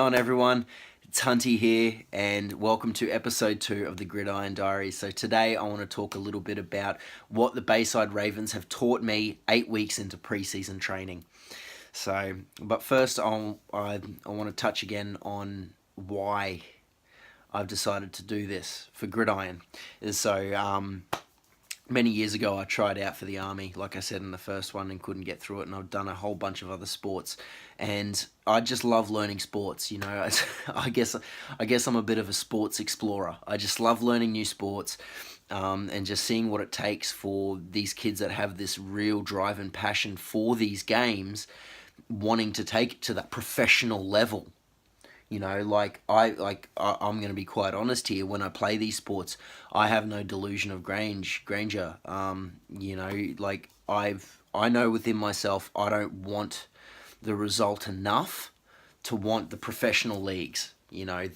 going, everyone? It's Hunty here, and welcome to episode 2 of the Gridiron Diaries. So today I want to talk a little bit about what the Bayside Ravens have taught me 8 weeks into preseason training. But first I want to touch again on why I've decided to do this for Gridiron. Many years ago, I tried out for the army, like I said in the first one, and couldn't get through it. And I've done a whole bunch of other sports, and I just love learning sports. You know, I guess I'm a bit of a sports explorer. I just love learning new sports, and just seeing what it takes for these kids that have this real drive and passion for these games, wanting to take it to that professional level. You know, I'm going to be quite honest here. When I play these sports, I have no delusion of grandeur. I know within myself, I don't want the result enough to want the professional leagues. You know,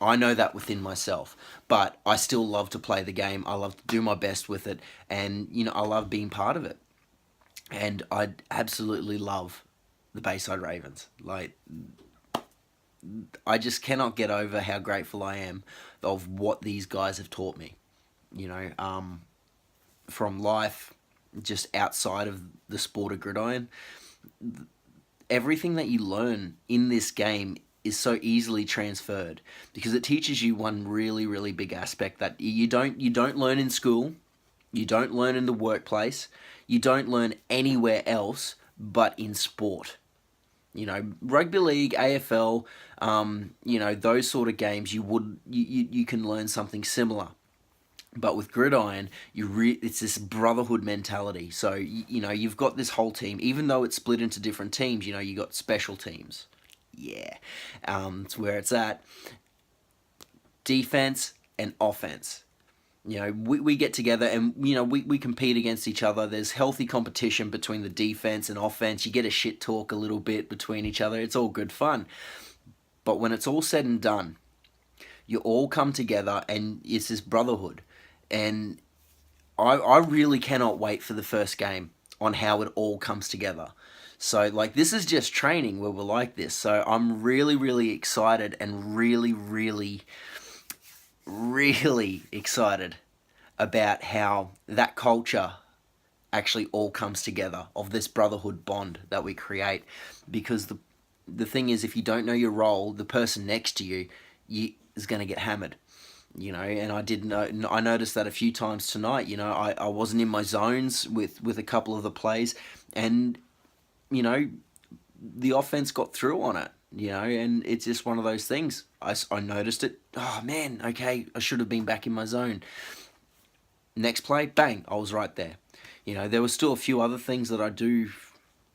I know that within myself, but I still love to play the game. I love to do my best with it, and I love being part of it. And I absolutely love the Bayside Ravens. I just cannot get over how grateful I am of what these guys have taught me. From life, just outside of the sport of gridiron, everything that you learn in this game is so easily transferred because it teaches you one really, really big aspect that you don't learn in school, you don't learn in the workplace, you don't learn anywhere else but in sport. Rugby league, AFL, those sort of games, you can learn something similar. But with gridiron, it's this brotherhood mentality. So, you've got this whole team, even though it's split into different teams, you got special teams. Yeah, it's where it's at. Defense and offense. We get together and, we compete against each other. There's healthy competition between the defense and offense. You get a shit talk a little bit between each other. It's all good fun. But when it's all said and done, you all come together and it's this brotherhood. And I really cannot wait for the first game on how it all comes together. So, this is just training where we're like this. So I'm really, really excited and really, really really excited about how that culture actually all comes together of this brotherhood bond that we create, because the thing is, if you don't know your role, the person next to you is going to get hammered. And I noticed that a few times tonight. I wasn't in my zones with a couple of the plays, and the offense got through on it. And it's just one of those things. I noticed it. Oh, man, okay, I should have been back in my zone. Next play, bang, I was right there. There were still a few other things that I do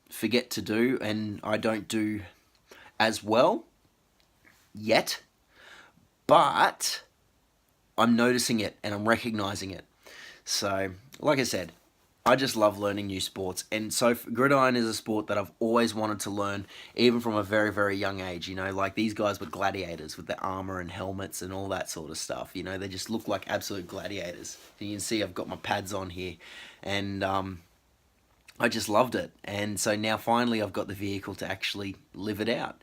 forget to do and I don't do as well yet. But I'm noticing it and I'm recognizing it. So, like I said, I just love learning new sports, and so gridiron is a sport that I've always wanted to learn, even from a very, very young age. These guys were gladiators with their armor and helmets and all that sort of stuff. They just look like absolute gladiators. And you can see I've got my pads on here, and I just loved it. And so now finally I've got the vehicle to actually live it out.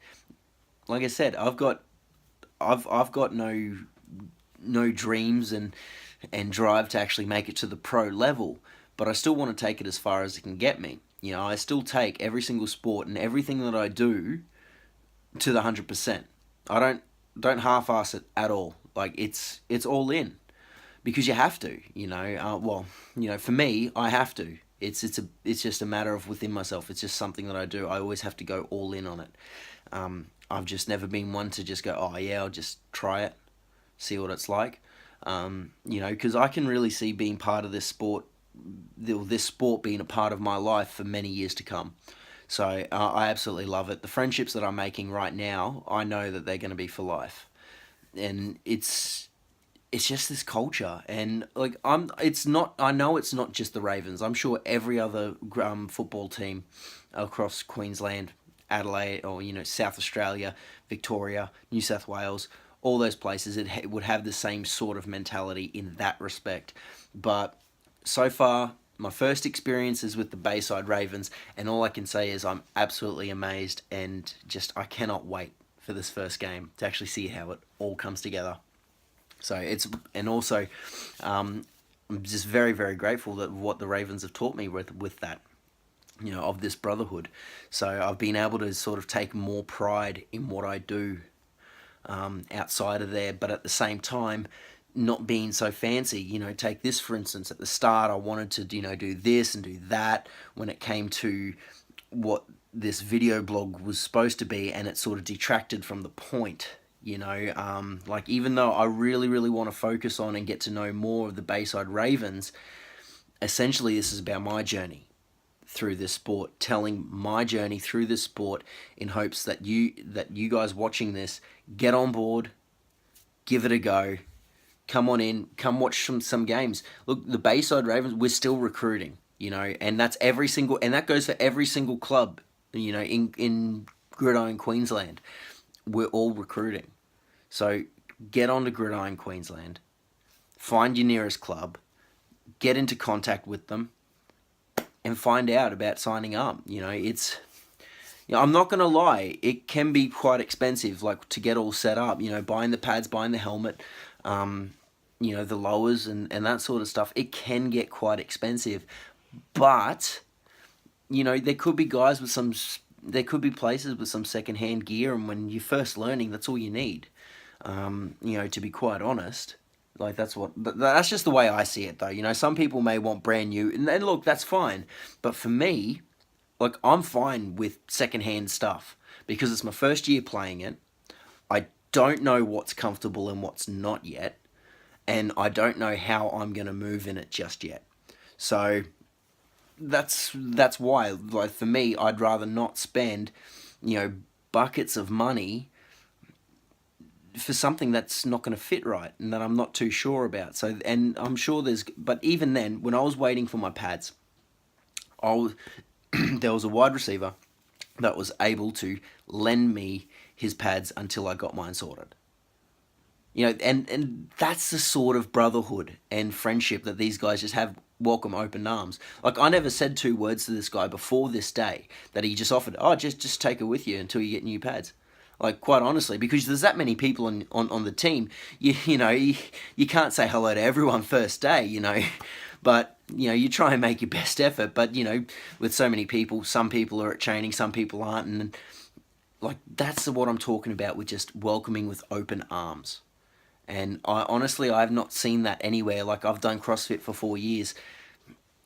Like I said, I've got no dreams and drive to actually make it to the pro level. But I still want to take it as far as it can get me. I still take every single sport and everything that I do to the 100%. I don't half-ass it at all. It's all in, because you have to. For me, I have to. It's just a matter of within myself. It's just something that I do. I always have to go all in on it. I've just never been one to just go, oh yeah, I'll just try it, see what it's like. Because I can really see being part of this sport being a part of my life for many years to come. So I absolutely love it. The friendships that I'm making right now, I know that they're going to be for life, and it's just this culture. And I know it's not just the Ravens. I'm sure every other football team across Queensland, Adelaide, or South Australia, Victoria, New South Wales, all those places, it would have the same sort of mentality in that respect. But so far, my first experience is with the Bayside Ravens, and all I can say is I'm absolutely amazed, and just I cannot wait for this first game to actually see how it all comes together. So it's, and also, I'm just very, very grateful that what the Ravens have taught me with that, of this brotherhood. So I've been able to sort of take more pride in what I do, outside of there, but at the same time, not being so fancy. Take this for instance. At the start, I wanted to, do this and do that when it came to what this video blog was supposed to be, and it sort of detracted from the point. Like, even though I really, really want to focus on and get to know more of the Bayside Ravens, essentially this is about my journey through this sport, telling my journey through this sport in hopes that you guys watching this get on board, give it a go, come on in, come watch some games. Look, the Bayside Ravens, we're still recruiting, and that goes for every single club, in Gridiron Queensland. We're all recruiting. So get on to Gridiron Queensland, find your nearest club, get into contact with them, and find out about signing up. I'm not going to lie, it can be quite expensive, like, to get all set up, buying the pads, buying the helmet, the lowers and that sort of stuff. It can get quite expensive, but, there could be there could be places with some secondhand gear, and when you're first learning, that's all you need. To be quite honest, like, that's just the way I see it, though. Some people may want brand new, and look, that's fine. But for me, like, I'm fine with secondhand stuff because it's my first year playing it. I don't know what's comfortable and what's not yet, and I don't know how I'm gonna move in it just yet. So that's why, like, for me, I'd rather not spend, buckets of money for something that's not going to fit right and that I'm not too sure about. So, and I'm sure but even then, when I was waiting for my pads, there was a wide receiver that was able to lend me his pads until I got mine sorted. And that's the sort of brotherhood and friendship that these guys just have. Welcome open arms. Like, I never said two words to this guy before this day that he just offered, just take it with you until you get new pads. Like, quite honestly, because there's that many people on the team, you can't say hello to everyone first day, but, you try and make your best effort. But, with so many people, some people are at training, some people aren't. And, like, that's what I'm talking about with just welcoming with open arms. And I've not seen that anywhere. Like, I've done CrossFit for 4 years.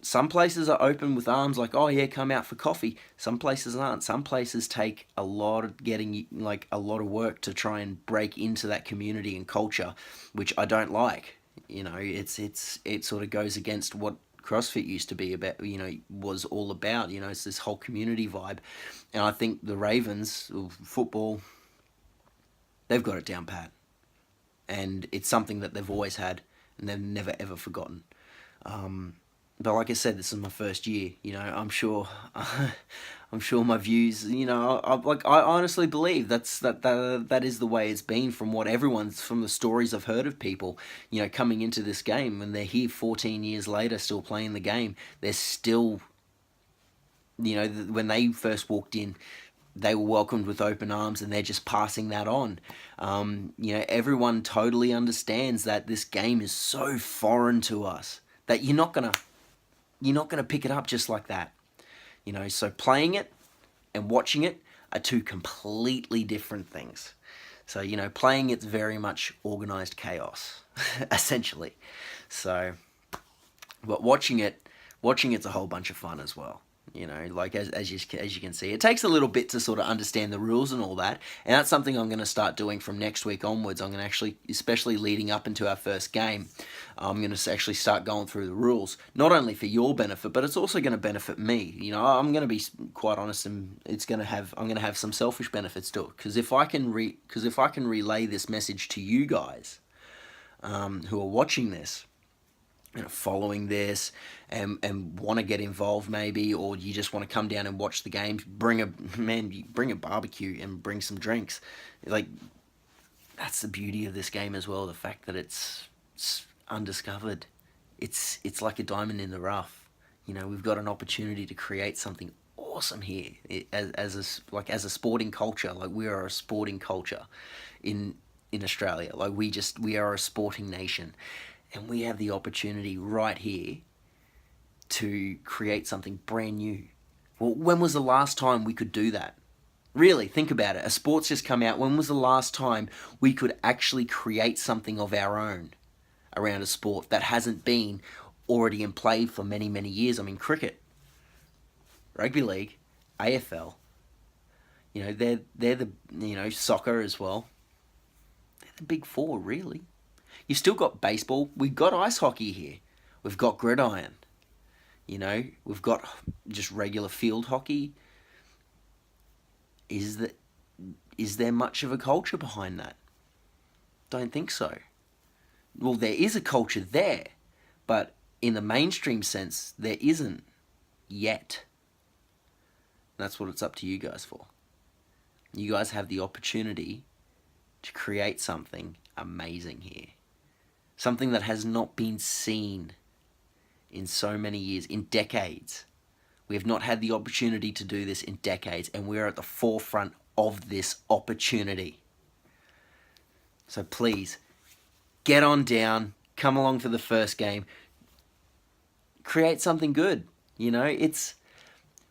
Some places are open with arms, like, oh yeah, come out for coffee. Some places aren't. Some places take a lot of work to try and break into that community and culture, which I don't like. It sort of goes against what CrossFit used to be about, was all about. It's this whole community vibe. And I think the Ravens, football, they've got it down pat. And it's something that they've always had, and they've never ever forgotten. But like I said, this is my first year. I'm sure my views. I honestly believe that is the way it's been from from the stories I've heard of people. Coming into this game, when they're here 14 years later, still playing the game. They're still, when they first walked in, they were welcomed with open arms, and they're just passing that on. Everyone totally understands that this game is so foreign to us that you're not gonna pick it up just like that. So playing it and watching it are two completely different things. So, playing it's very much organized chaos, essentially. So, but watching it's a whole bunch of fun as well. Like, as you can see, it takes a little bit to sort of understand the rules and all that, and that's something I'm going to start doing from next week onwards. I'm going to actually, especially leading up into our first game, I'm going to actually start going through the rules, not only for your benefit, but it's also going to benefit me. I'm going to be quite honest, and I'm going to have some selfish benefits to it, because if I can relay this message to you guys, who are watching this, following this, and want to get involved maybe, or you just want to come down and watch the games, bring a barbecue and bring some drinks. Like, that's the beauty of this game as well, the fact that it's undiscovered. It's like a diamond in the rough. We've got an opportunity to create something awesome here as a sporting culture. Like, we are a sporting culture in Australia. Like, we are a sporting nation, and we have the opportunity right here to create something brand new. Well, when was the last time we could do that? Really, think about it. A sport's just come out. When was the last time we could actually create something of our own around a sport that hasn't been already in play for many, many years? I mean, cricket, rugby league, AFL, they're the, soccer as well. They're the big four, really. You still got baseball. We've got ice hockey here. We've got gridiron. We've got just regular field hockey. Is there much of a culture behind that? Don't think so. Well, there is a culture there, but in the mainstream sense, there isn't yet. That's what it's up to you guys for. You guys have the opportunity to create something amazing here. Something that has not been seen in so many years, in decades. We have not had the opportunity to do this in decades, and we're at the forefront of this opportunity. So please, get on down, come along for the first game, create something good.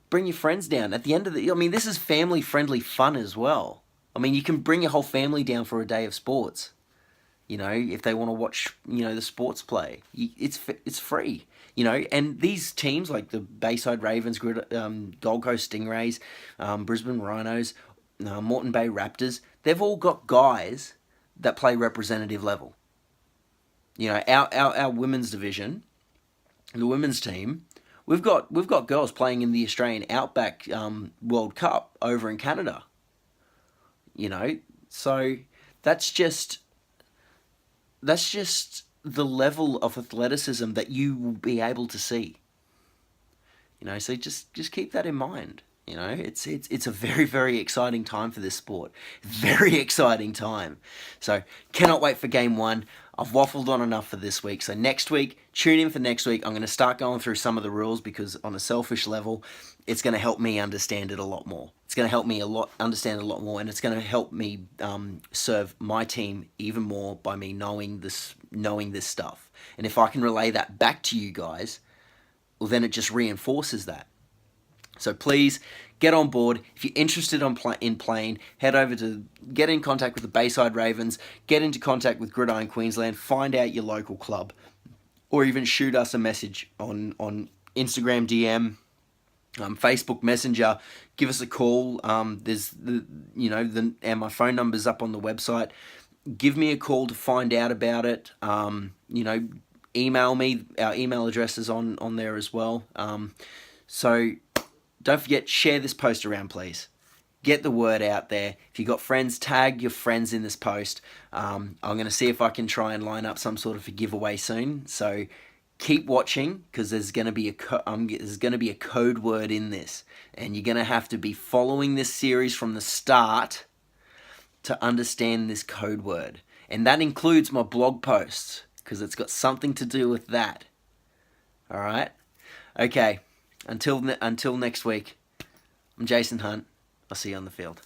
Bring your friends down. At the end of this is family-friendly fun as well. You can bring your whole family down for a day of sports. If they want to watch, the sports play, it's free. And these teams like the Bayside Ravens, Gold Coast Stingrays, Brisbane Rhinos, Moreton Bay Raptors, they've all got guys that play representative level. Our women's division, the women's team, we've got girls playing in the Australian Outback World Cup over in Canada. So that's just the level of athleticism that you will be able to see. So just keep that in mind. It's a very, very exciting time for this sport. Very exciting time. So cannot wait for game one. I've waffled on enough for this week. So next week, tune in for next week. I'm going to start going through some of the rules because on a selfish level, it's going to help me understand it a lot more. It's going to help me understand it a lot more, and it's going to help me serve my team even more by me knowing this stuff. And if I can relay that back to you guys, well, then it just reinforces that. So please get on board. If you're interested in playing, get in contact with the Bayside Ravens, get into contact with Gridiron Queensland, find out your local club, or even shoot us a message on Instagram DM, Facebook Messenger. Give us a call. There's and my phone number's up on the website. Give me a call to find out about it. Email me. Our email address is on there as well. So don't forget, share this post around, please. Get the word out there. If you've got friends, tag your friends in this post. I'm going to see if I can try and line up some sort of a giveaway soon. So keep watching, because there's going to be a code word in this, and you're going to have to be following this series from the start to understand this code word. And that includes my blog posts, because it's got something to do with that. All right? Okay. Until next week, I'm Jason Hunt. I'll see you on the field.